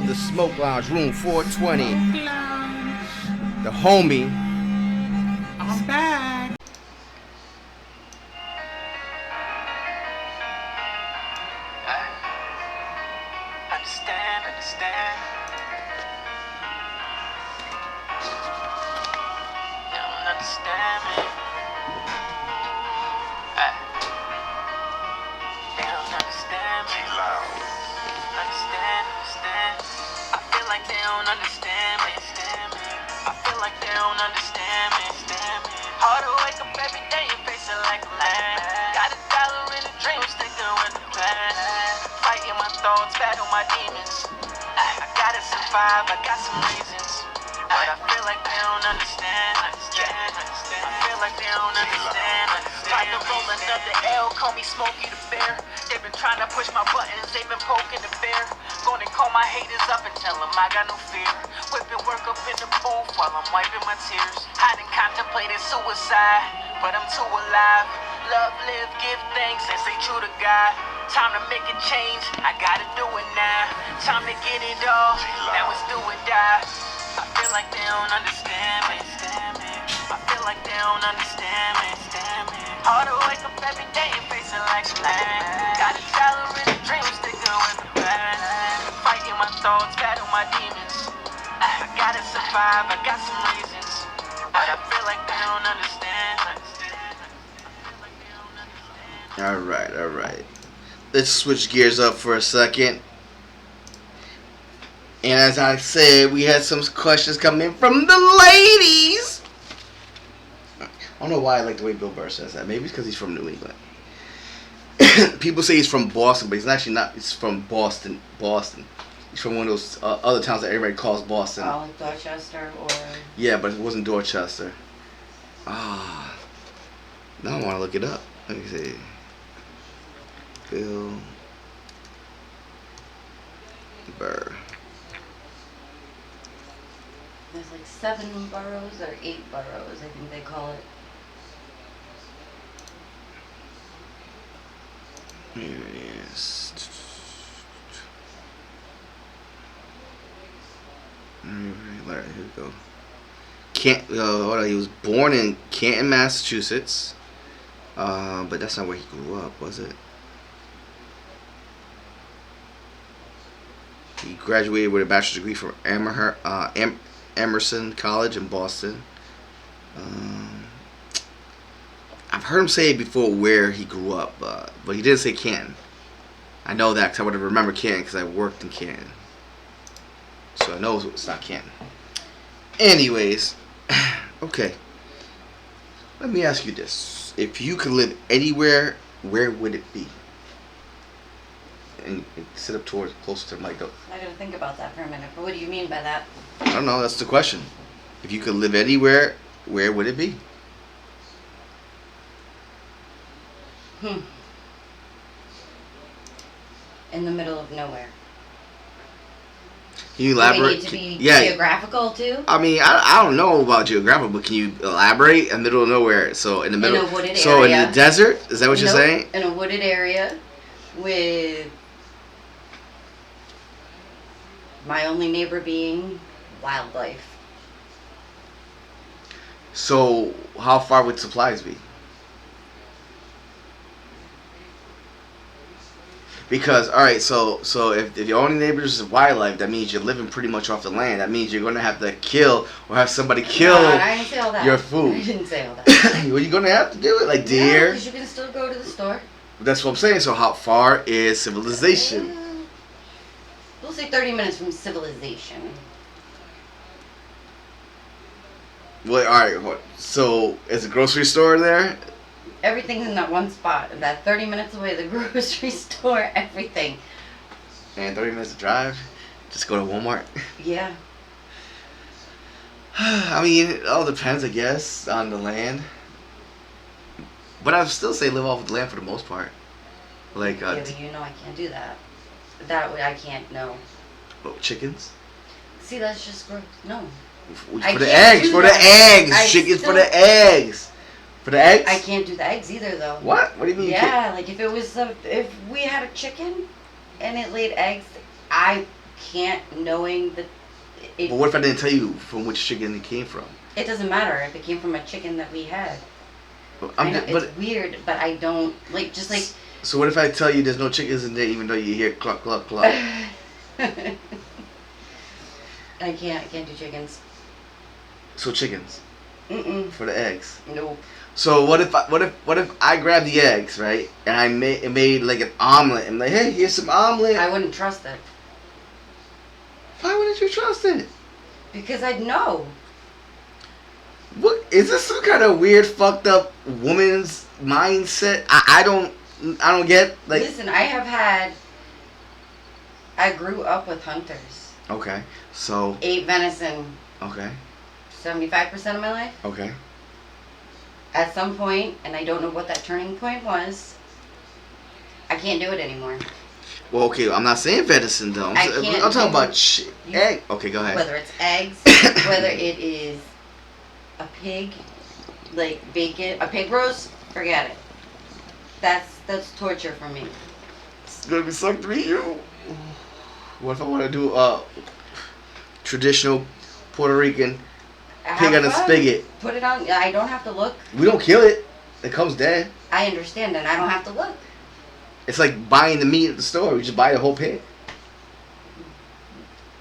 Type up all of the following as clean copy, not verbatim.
the Smoke Lounge, room 420. Smoke Lounge. The homie. I'm back. Understand. They don't understand me. They don't understand me. Understand. I feel like they don't understand me. I feel like they don't understand me. Hard to wake up every day and face it like a man. Got $1 in a dream, sticking with the plan. Fighting my thoughts, battle my demons. I gotta survive, I got some reasons. But I feel like they don't understand. I feel like they don't understand. Tried to roll another L, call me Smokey the Bear. They've been trying to push my buttons, they've been poking the bear. Gonna call my haters up and tell them I got no fear. Whipping work up in the booth while I'm wiping my tears. I done contemplated suicide, but I'm too alive. Love, live, give thanks, and stay true to God. Time to make a change, I gotta do it now. Time to get it all, now it's do or die. I feel like they don't understand me. I feel like they don't understand me. Hard to wake up every day and face it like a man. Got $1 in a dream, sticking with the plan. Fighting my thoughts, battle my demons. I gotta survive, I got some reasons. But I feel like they don't understand. Alright. Let's switch gears up for a second. And as I said, we had some questions coming in from the ladies. I don't know why I like the way Bill Burr says that. Maybe it's because he's from New England. People say he's from Boston, but he's actually not. He's from Boston. He's from one of those other towns that everybody calls Boston. Oh, like Dorchester or... Yeah, but it wasn't Dorchester. Now I want to look it up. Let me see. Bill Burr. There's like 7 boroughs or 8 boroughs, I think they call it. Here it is. Here we go. He was born in Canton, Massachusetts. But that's not where he grew up, was it? He graduated with a bachelor's degree from Emerson College in Boston. I've heard him say before where he grew up, but he didn't say Canton. I know that because I would have remembered Canton because I worked in Canton. So I know it's not Canton. Anyways, okay. Let me ask you this. If you could live anywhere, where would it be? And sit up closer to the mic. I gotta think about that for a minute, but what do you mean by that? I don't know, that's the question. If you could live anywhere, where would it be? In the middle of nowhere. Can you elaborate? Do they need to be geographical too? I mean, I don't know about geographical, but can you elaborate? In the middle of nowhere, so in the middle. In a wooded area. So in the desert? Is that what you're saying? In a wooded area with my only neighbor being wildlife. So how far would supplies be? Because, alright, so if your only neighbors is wildlife, that means you're living pretty much off the land. That means you're going to have to kill or have somebody kill I didn't say all that. your food. I didn't say all that. Well, you're going to have to do it, like deer. because you can still go to the store. That's what I'm saying. So how far is civilization? We'll say 30 minutes from civilization. Well, alright, so is a grocery store there? Everything's in that one spot. That 30 minutes away, the grocery store, everything. And 30 minutes to drive? Just go to Walmart? Yeah. I mean, it all depends, I guess, on the land. But I would still say live off the land for the most part. Like, yeah, but you know I can't do that. That way I can't, no. Chickens? See, that's just gross. No. For the eggs! Chickens for the eggs! For the eggs? I can't do the eggs either, though. What? What do you mean? Yeah, like if it was if we had a chicken and it laid eggs, I can't, knowing that it, But what if I didn't tell you from which chicken it came from? it doesn't matter if it came from a chicken that we had. But I know, it's weird, but I don't, like, just like... So what if I tell you there's no chickens in there even though you hear cluck, cluck, cluck? I can't do chickens. So chickens. Mm-mm. For the eggs. Nope. So what if I grab the eggs, right, and I made like an omelet, and like, hey, here's some omelet. I wouldn't trust it. Why wouldn't you trust it? Because I'd know. What is this? Some kind of weird, fucked up woman's mindset? I don't get, like. Listen, I grew up with hunters. Okay, so. Ate venison. Okay. 75% of my life. Okay. At some point, and I don't know what that turning point was, I can't do it anymore. Well, okay, I'm not saying venison though. I'm talking about egg. Okay, go ahead. Whether it's eggs, whether it is a pig, like bacon, a pig roast, forget it. That's torture for me. It's gonna be sucked to you. What if I want to do traditional Puerto Rican pig on a spigot? Put it on. I don't have to look. We don't kill it. It comes dead. I understand, and I don't have to look. It's like buying the meat at the store. We just buy the whole pig.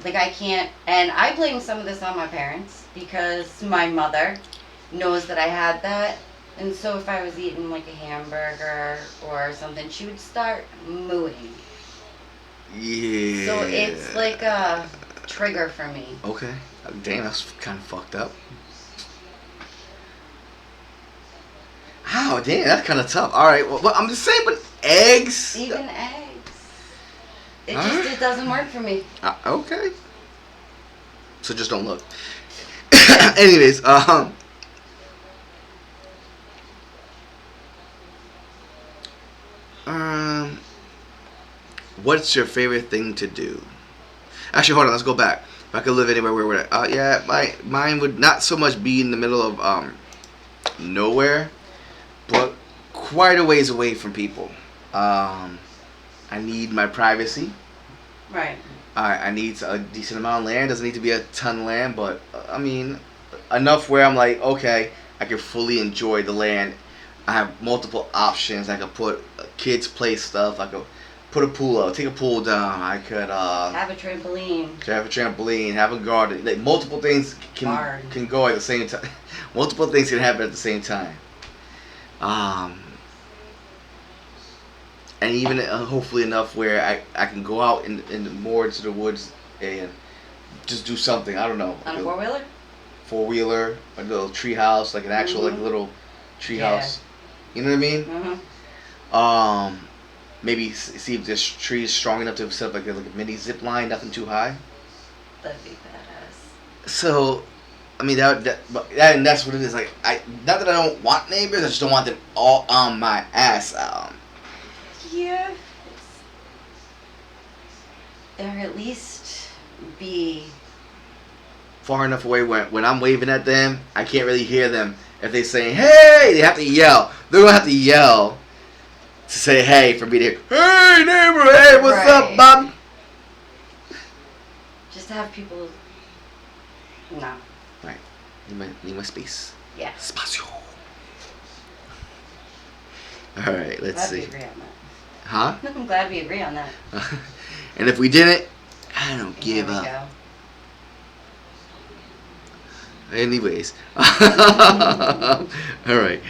Like, I can't, and I blame some of this on my parents because my mother knows that I had that, and so if I was eating like a hamburger or something, she would start mooing. Yeah. So it's like a trigger for me. Okay. Damn, that's kind of fucked up. Oh, damn, that's kind of tough. All right, well, I'm just saying, but eggs? Even eggs. It doesn't work for me. Okay. So just don't look. Anyways, what's your favorite thing to do? Actually, hold on, let's go back. If I could live anywhere, where would I? Yeah, mine would not so much be in the middle of nowhere, but quite a ways away from people. I need my privacy. Right. I need a decent amount of land. Doesn't need to be a ton of land, but I mean, enough where I'm like, okay, I can fully enjoy the land. I have multiple options. I could put kids play stuff. I could put a pool out, take a pool down. I could have a trampoline. Have a garden. Like multiple things can go at the same time. Multiple things can happen at the same time. And even hopefully enough where I can go out in more into the woods and just do something. I don't know. On a four-wheeler? Four-wheeler, a little tree house, like an actual like little tree house. You know what I mean? Mm-hmm. Maybe see if this tree is strong enough to set up like a mini zip line, nothing too high. That'd be badass. So, I mean and that's what it is. Like not that I don't want neighbors, I just don't want them all on my ass. Yeah. There at least be far enough away when I'm waving at them, I can't really hear them. If they say hey, they have to yell. They're gonna have to yell to say hey for me to hear. Hey neighbor, hey, what's up, Bob? Just to have people. No. Right. Need my space. Yeah. Spacio. All right. Let's see. We agree on that. Huh? I'm glad we agree on that. And if we didn't, I don't give up. Go. Anyways. All right.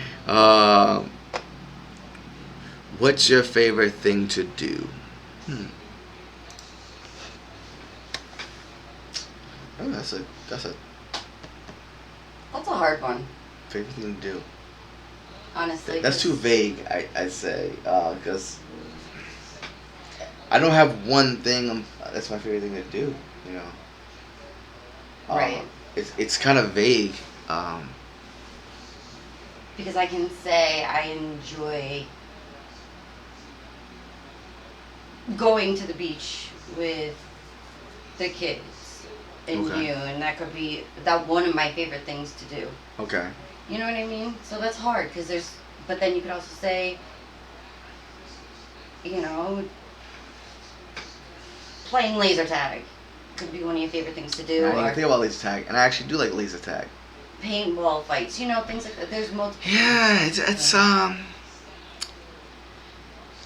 What's your favorite thing to do? Oh, that's a hard one. favorite thing to do. Honestly. That's too vague, I'd say, because I don't have one thing that's my favorite thing to do, you know. Right. It's kind of vague. Because I can say I enjoy going to the beach with the kids and you, and that could be one of my favorite things to do. Okay. You know what I mean? So that's hard because but then you could also say, you know, playing laser tag. could be one of your favorite things to I do. didn't even Or think about laser tag, and I actually do like laser tag. paintball fights, things like that. There's multiple. Yeah, it's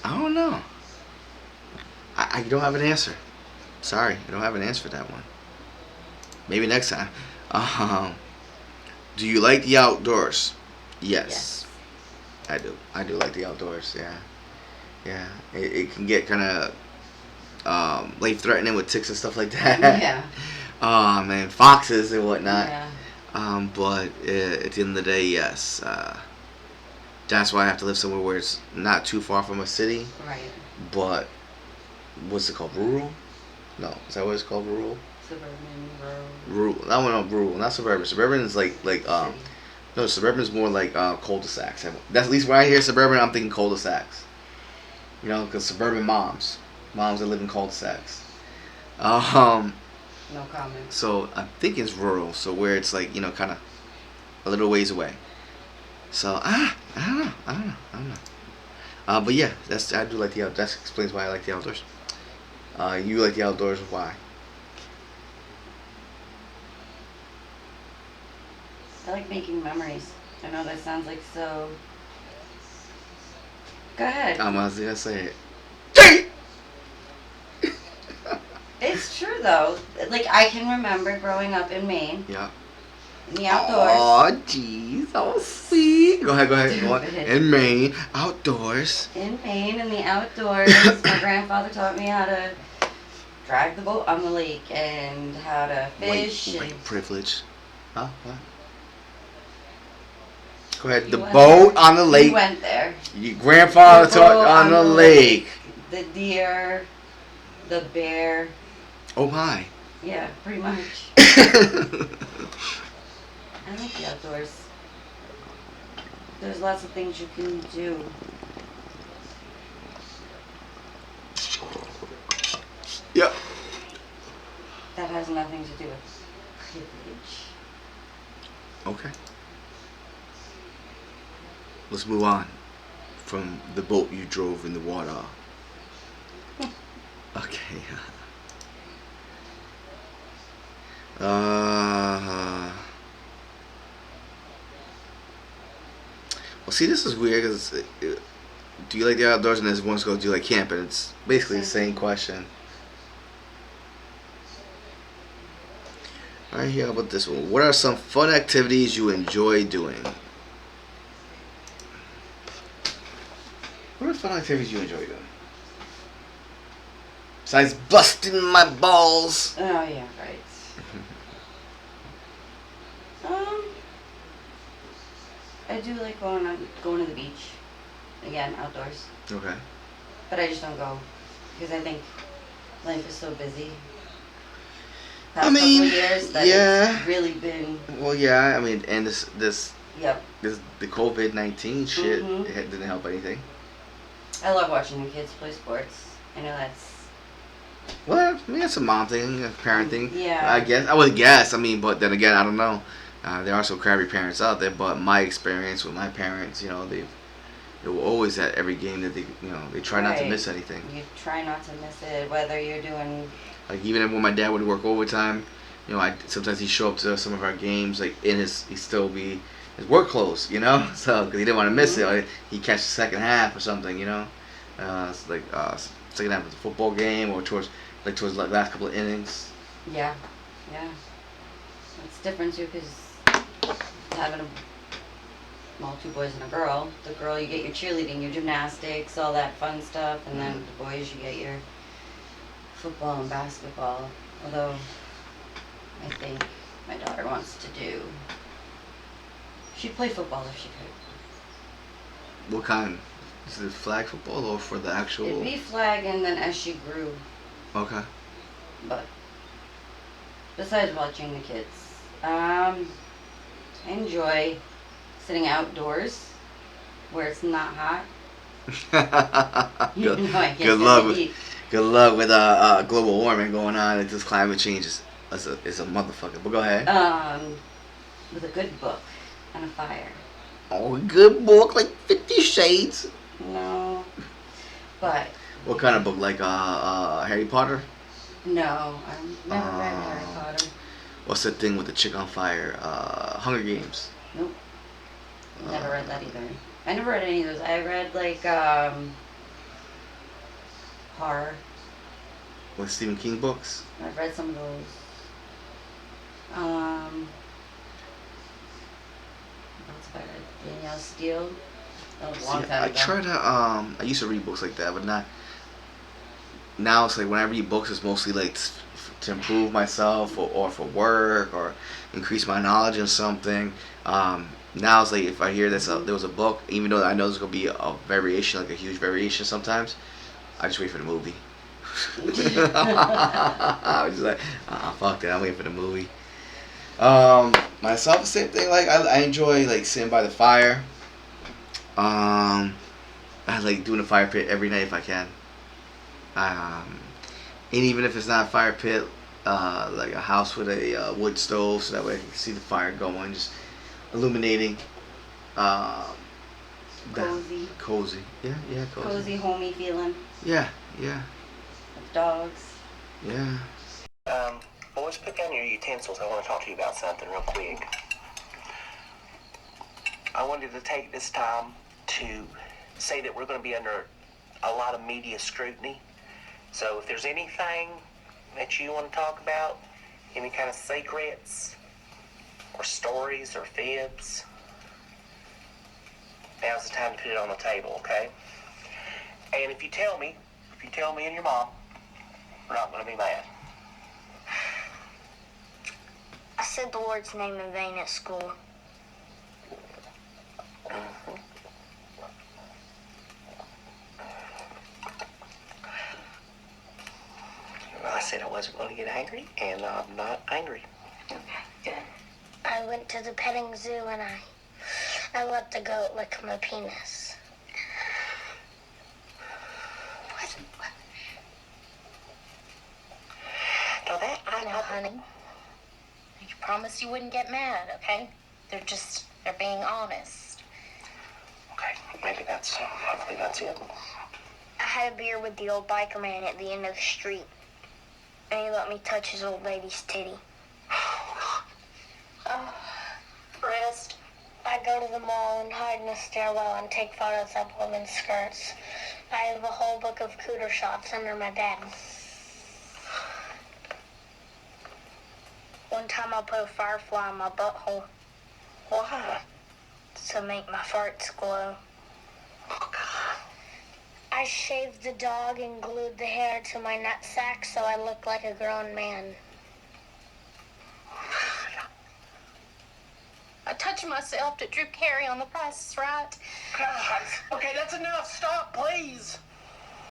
I don't know. I don't have an answer. Sorry, I don't have an answer for that one. Maybe next time. Um, do you like the outdoors? Yes, I do. I do like the outdoors. Yeah, yeah. It can get kind of life threatening with ticks and stuff like that. Yeah. And foxes and whatnot. Yeah. But at the end of the day, yes. That's why I have to live somewhere where it's not too far from a city. Right. But what's it called? Rural? No, is that what it's called? Rural? Suburban, rural. Rural. That one, no, rural, not suburban. Suburban is like City. no, suburban is more like cul-de-sacs. That's at least when I hear suburban, I'm thinking cul-de-sacs. Because suburban moms that live in cul-de-sacs. No comment. So I'm thinking it's rural, so where it's like kind of a little ways away. So I don't know. But yeah, I do like the out. That explains why I like the outdoors. You like the outdoors? Why? I like making memories. I know that sounds like so. Go ahead. I'm gonna say it. It's true though. Like I can remember growing up in Maine Yeah. in the outdoors. Oh, jeez, oh sweet. Go ahead. Go on. Stupid. In Maine, outdoors. In Maine, in the outdoors, my grandfather taught me how to drive the boat on the lake and how to fish. White privilege. Huh? What? Go ahead. You The went boat there. on the lake. You went there. Your grandfather The taught boat on the lake. The deer, the bear. Oh my. Yeah, pretty much. I like the outdoors. There's lots of things you can do. Yep. That has nothing to do with privilege. Okay. Let's move on from the boat you drove in the water. Okay. Well, see, this is weird because do you like the outdoors? And there's one goes, do you like camping? It's basically the same question. All right, here, how about this one? What are some fun activities you enjoy doing? What are fun activities you enjoy doing? Besides busting my balls. Oh yeah, right. I do like going to the beach. Again, outdoors. Okay. But I just don't go because I think life is so busy. Past couple of years that it's really been. Well, yeah. I mean, and this Yep. the COVID-19 shit Mhm. it didn't help anything. I love watching the kids play sports. I know that's. Well, I mean, it's a mom thing, a parent thing. Yeah. I guess. I would guess. I mean, but then again, I don't know. There are some crabby parents out there, but my experience with my parents, they were always at every game that they try not to Right. miss anything. You try not to miss it, whether you're doing. Like even when my dad would work overtime, sometimes he'd show up to some of our games like in he'd still be his work clothes, so because he didn't want to miss it, or he'd catch the second half or something, it's like second half of the football game or towards the last couple of innings. Yeah. Yeah. It's different too because having two boys and a girl. The girl, you get your cheerleading, your gymnastics, all that fun stuff, and then the boys, you get your football and basketball. Although, I think my daughter wants to do. She'd play football if she could. What kind? Is it flag football or for the actual? It'd be flag, and then as she grew. Okay. But besides watching the kids, I enjoy sitting outdoors where it's not hot. good, I can't good stand luck the with heat. good luck with global warming going on. It's just climate change is a motherfucker. But go ahead. With a good book and a fire. Oh, a good book like 50 Shades. No, but What kind of book? Like Harry Potter? No, I've never read Harry Potter. What's the thing with the chick on fire? Hunger Games. Nope. Never read that either. I never read any of those. I read like horror. With Stephen King books. I've read some of those. What's about it? Danielle Steele. That was a long time I ago. try to I used to read books like that, but not now. It's like when I read books, it's mostly like to improve myself or for work or increase my knowledge in something. Now it's like if I hear there was a book, even though I know there's gonna be a variation, like a huge variation sometimes, I just wait for the movie. I was just like, fuck that, I'm waiting for the movie. Myself, the same thing. Like I enjoy like sitting by the fire. I like doing a fire pit every night if I can. And even if it's not a fire pit, like a house with a wood stove, so that way I can see the fire going, just illuminating. Cozy. Cozy. Yeah, cozy. Cozy, homey feeling. Yeah. With dogs. Yeah. Boys, put down your utensils. I want to talk to you about something real quick. I wanted to take this time to say that we're going to be under a lot of media scrutiny. So if there's anything that you want to talk about, any kind of secrets or stories or fibs, now's the time to put it on the table, okay? And if you tell me and your mom, we're not going to be mad. I said the Lord's name in vain at school. Mm-hmm. Well, I said I wasn't going to get angry, and I'm not angry. Okay, good. I went to the petting zoo and I let the goat lick my penis. What? Now that I know, honey. You promised you wouldn't get mad, okay? They're being honest. Okay, hopefully that's it. I had a beer with the old biker man at the end of the street. And he let me touch his old lady's titty. Oh, rest. I go to the mall and hide in the stairwell and take photos of women's skirts. I have a whole book of cooter shots under my bed. One time I put a firefly in my butthole. Why? To make my farts glow. Oh, God. I shaved the dog and glued the hair to my nutsack so I looked like a grown man. I touched myself to Drew Carey on The Price is Right. God. Okay, that's enough. Stop, please.